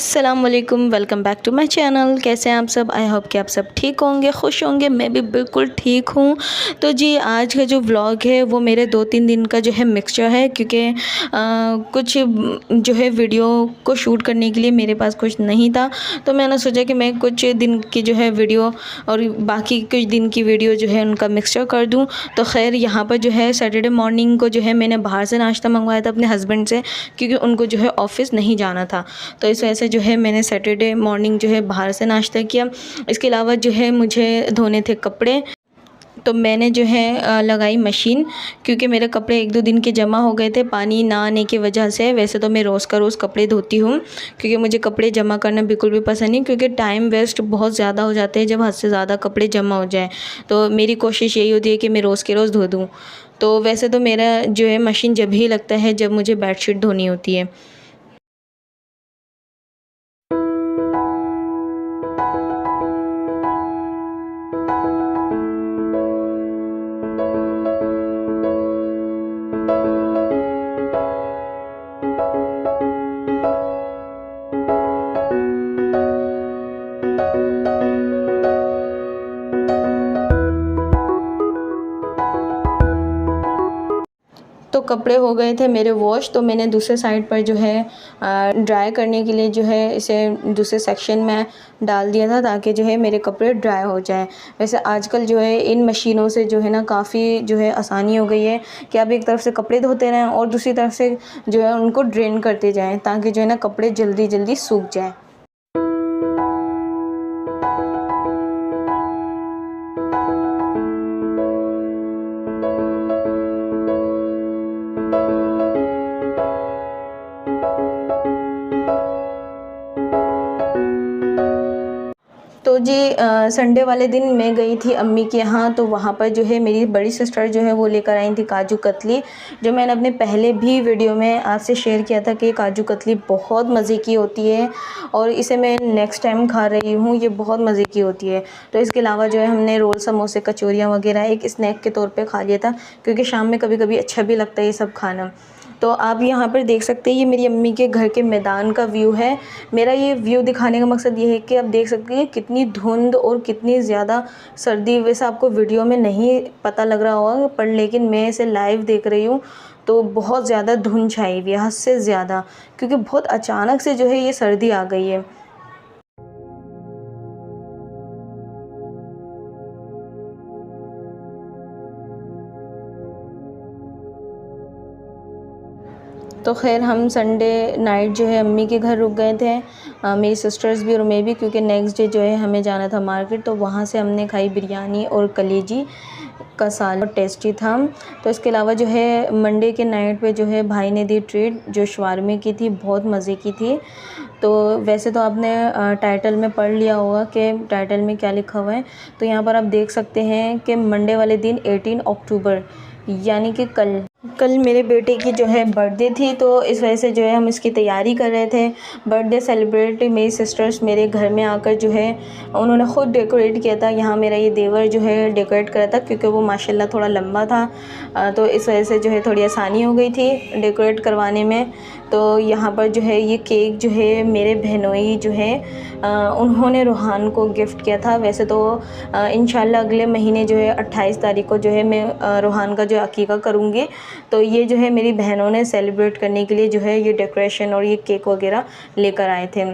अस्सलामुअलैकुम, welcome back to my channel. कैसे हैं आप सब? आई होप कि आप सब ठीक होंगे, खुश होंगे। मैं भी बिल्कुल ठीक हूँ। तो जी आज का जो व्लॉग है वो मेरे 2-3 दिन का जो है मिक्सचर है, क्योंकि कुछ जो है वीडियो को शूट करने के लिए मेरे पास कुछ नहीं था। तो मैंने सोचा कि मैं कुछ दिन की जो है वीडियो और बाकी कुछ दिन की वीडियो जो है उनका मिक्सचर कर दूँ। तो खैर यहाँ पर जो है सैटरडे मॉर्निंग को जो है मैंने बाहर से नाश्ता मंगवाया था अपने हस्बैंड से, क्योंकि उनको जो है ऑफ़िस नहीं जाना था। तो इस वजह से जो है मैंने सैटरडे मॉर्निंग जो है बाहर से नाश्ता किया। इसके अलावा जो है मुझे धोने थे कपड़े, तो मैंने जो है लगाई मशीन, क्योंकि मेरे कपड़े 1-2 दिन के जमा हो गए थे पानी ना आने की वजह से। वैसे तो मैं रोज़ का रोज़ कपड़े धोती हूँ, क्योंकि मुझे कपड़े जमा करना बिल्कुल भी पसंद नहीं, क्योंकि टाइम वेस्ट बहुत ज़्यादा हो जाते हैं जब हद से ज़्यादा कपड़े जमा हो जाए। तो मेरी कोशिश यही होती है कि मैं रोज़ के रोज़ धो दूँ। तो वैसे तो मेरा जो है मशीन जब ही लगता है जब मुझे बेडशीट धोनी होती है। तो कपड़े हो गए थे मेरे वॉश, तो मैंने दूसरे साइड पर जो है ड्राई करने के लिए जो है इसे दूसरे सेक्शन में डाल दिया था, ताकि जो है मेरे कपड़े ड्राई हो जाएं। वैसे आजकल जो है इन मशीनों से जो है ना काफ़ी जो है आसानी हो गई है कि आप एक तरफ से कपड़े धोते रहें और दूसरी तरफ से जो है उनको ड्रेन करते जाएँ, ताकि जो है ना कपड़े जल्दी जल्दी सूख जाएँ। तो जी संडे वाले दिन मैं गई थी अम्मी के यहाँ, तो वहाँ पर जो है मेरी बड़ी सिस्टर जो है वो लेकर आई थी काजू कतली, जो मैंने अपने पहले भी वीडियो में आपसे शेयर किया था कि काजू कतली बहुत मज़े की होती है और इसे मैं नेक्स्ट टाइम खा रही हूँ, ये बहुत मज़े की होती है। तो इसके अलावा जो है हमने रोल, समोसे, कचौरियाँ वगैरह एक स्नैक के तौर पर खा लिया था, क्योंकि शाम में कभी कभी अच्छा भी लगता है ये सब खाना। तो आप यहाँ पर देख सकते हैं, ये मेरी अम्मी के घर के मैदान का व्यू है। मेरा ये व्यू दिखाने का मकसद ये है कि आप देख सकते हैं कितनी धुंध और कितनी ज़्यादा सर्दी। वैसे आपको वीडियो में नहीं पता लग रहा होगा, पर लेकिन मैं इसे लाइव देख रही हूँ तो बहुत ज़्यादा धुंध छाई हुई है, हद से ज़्यादा, क्योंकि बहुत अचानक से जो है ये सर्दी आ गई है। तो खैर हम संडे नाइट जो है अम्मी के घर रुक गए थे, मेरी सिस्टर्स भी और मैं भी, क्योंकि नेक्स्ट डे जो है हमें जाना था मार्केट। तो वहाँ से हमने खाई बिरयानी और कलेजी का सालन, और टेस्टी था। तो इसके अलावा जो है मंडे के नाइट पे जो है भाई ने दी ट्रीट, जो शवारमे की थी, बहुत मज़े की थी। तो वैसे तो आपने टाइटल में पढ़ लिया होगा कि टाइटल में क्या लिखा हुआ है। तो यहाँ पर आप देख सकते हैं कि मंडे वाले दिन 18 अक्टूबर यानी कि कल मेरे बेटे की जो है बर्थडे थी, तो इस वजह से जो है हम इसकी तैयारी कर रहे थे। बर्थडे सेलिब्रेट मेरी सिस्टर्स मेरे घर में आकर जो है उन्होंने ख़ुद डेकोरेट किया था। यहाँ मेरा ये देवर जो है डेकोरेट करा था, क्योंकि वो माशाल्लाह थोड़ा लंबा था, तो इस वजह से जो है थोड़ी आसानी हो गई थी डेकोरेट करवाने में। तो यहाँ पर जो है ये केक जो है मेरे बहनोई जो है उन्होंने रूहान को गिफ्ट किया था। वैसे तो इंशाल्लाह अगले महीने जो है 28 तारीख को जो है मैं रूहान का जो अकीका करूँगी। तो ये जो है मेरी बहनों ने सेलिब्रेट करने के लिए जो है ये डेकोरेशन और ये केक वगैरह लेकर आए थे।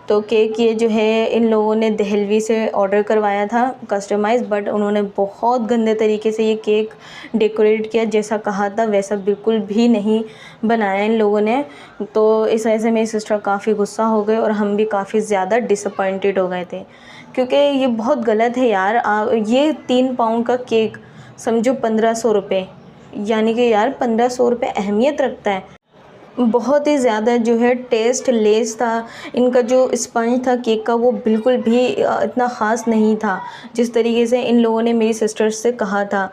तो केक ये जो है इन लोगों ने दहलवी से ऑर्डर करवाया था कस्टमाइज़, बट उन्होंने बहुत गंदे तरीके से ये केक डेकोरेट किया, जैसा कहा था वैसा बिल्कुल भी नहीं बनाया इन लोगों ने। तो इस वजह से मेरी सिस्टर काफ़ी गुस्सा हो गए और हम भी काफ़ी ज़्यादा डिसअपॉइंटेड हो गए थे, क्योंकि ये बहुत गलत है यार। ये 3 पाउंड का केक समझो 1500 रुपये, यानी कि यार 1500 रुपये अहमियत रखता है। बहुत ही ज़्यादा जो है टेस्ट लेस था। इनका जो स्पंज था केक का वो बिल्कुल भी इतना ख़ास नहीं था, जिस तरीके से इन लोगों ने मेरी सिस्टर्स से कहा था।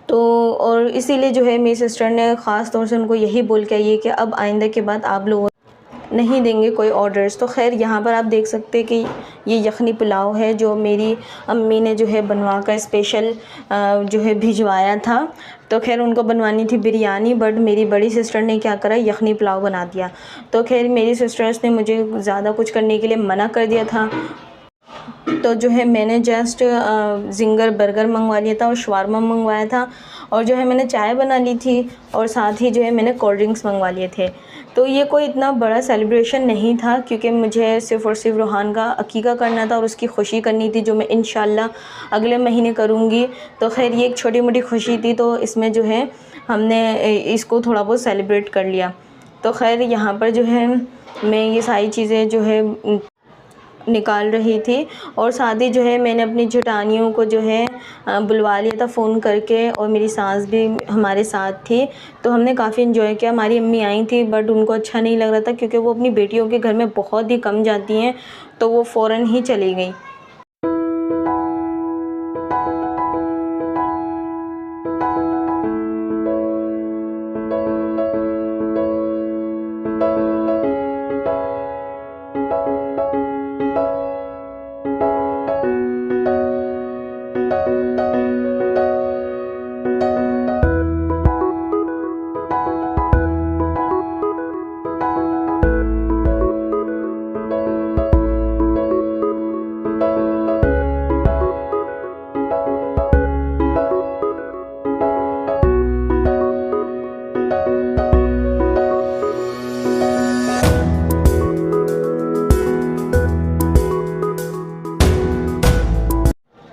तो और इसीलिए जो है मेरी सिस्टर ने ख़ास तौर से उनको यही बोल के आई है कि अब आइंदा के बाद आप लोगों नहीं देंगे कोई ऑर्डर्स। तो खैर यहाँ पर आप देख सकते हैं कि ये यखनी पुलाव है, जो मेरी अम्मी ने जो है बनवा कर स्पेशल जो है भिजवाया था। तो खैर उनको बनवानी थी बिरयानी, बट मेरी बड़ी सिस्टर ने क्या करा, यखनी पुलाव बना दिया। तो खैर मेरी सिस्टर्स ने मुझे ज़्यादा कुछ करने के लिए मना कर दिया था, तो जो है मैंने जस्ट ज़िंगर बर्गर मंगवा लिया था और शवारमा मंगवाया था, और जो है मैंने चाय बना ली थी, और साथ ही जो है मैंने कोल्ड ड्रिंक्स मंगवा लिए थे। तो ये कोई इतना बड़ा सेलिब्रेशन नहीं था, क्योंकि मुझे सिर्फ़ और सिर्फ रूहान का अकीका करना था और उसकी खुशी करनी थी, जो मैं इंशाल्लाह अगले महीने करूँगी। तो खैर ये एक छोटी मोटी खुशी थी, तो इसमें जो है हमने इसको थोड़ा बहुत सेलिब्रेट कर लिया। तो खैर यहाँ पर जो है मैं ये सारी चीज़ें जो है निकाल रही थी, और साथ ही जो है मैंने अपनी जेठानियों को जो है बुलवा लिया था फ़ोन करके, और मेरी सास भी हमारे साथ थी। तो हमने काफ़ी इन्जॉय किया। हमारी अम्मी आई थी, बट उनको अच्छा नहीं लग रहा था, क्योंकि वो अपनी बेटियों के घर में बहुत ही कम जाती हैं, तो वो फ़ौरन ही चली गई।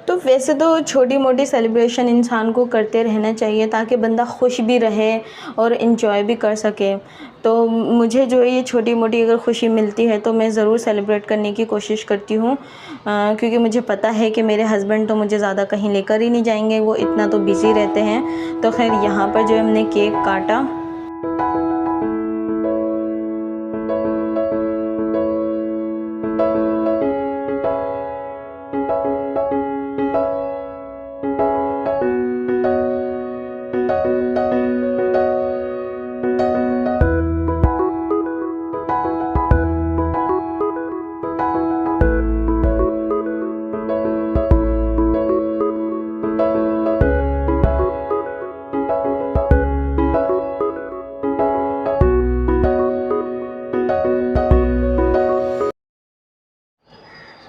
तो वैसे तो छोटी मोटी सेलिब्रेशन इंसान को करते रहना चाहिए, ताकि बंदा खुश भी रहे और इन्जॉय भी कर सके। तो मुझे जो है ये छोटी मोटी अगर खुशी मिलती है तो मैं ज़रूर सेलिब्रेट करने की कोशिश करती हूँ, क्योंकि मुझे पता है कि मेरे हस्बैंड तो मुझे ज़्यादा कहीं लेकर ही नहीं जाएंगे, वो इतना तो बिज़ी रहते हैं। तो खैर यहाँ पर जो है हमने केक काटा।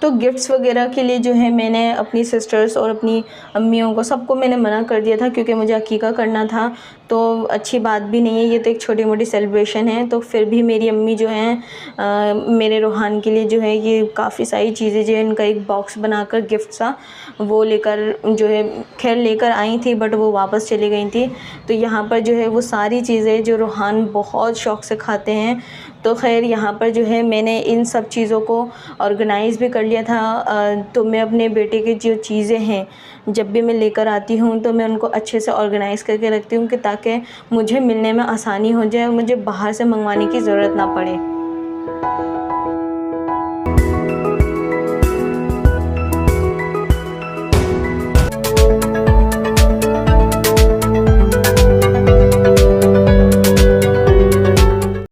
तो गिफ्ट्स वगैरह के लिए जो है मैंने अपनी सिस्टर्स और अपनी अम्मियों को, सबको मैंने मना कर दिया था, क्योंकि मुझे अकीका करना था। तो अच्छी बात भी नहीं है, ये तो एक छोटी मोटी सेलिब्रेशन है। तो फिर भी मेरी अम्मी जो हैं मेरे रूहान के लिए जो है ये काफ़ी सारी चीज़ें जो है इनका एक बॉक्स बनाकर गिफ्ट सा वो लेकर जो है, खैर लेकर आई थी, बट वो वापस चली गई थी। तो यहाँ पर जो है वो सारी चीज़ें जो रूहान बहुत शौक़ से खाते हैं, तो खैर यहाँ पर जो है मैंने इन सब चीज़ों को ऑर्गेनाइज़ भी कर लिया था। तो मैं अपने बेटे की जो चीज़ें हैं, जब भी मैं लेकर आती हूँ तो मैं उनको अच्छे से ऑर्गेनाइज़ करके रखती हूँ, कि ताकि मुझे मिलने में आसानी हो जाए और मुझे बाहर से मंगवाने की ज़रूरत ना पड़े।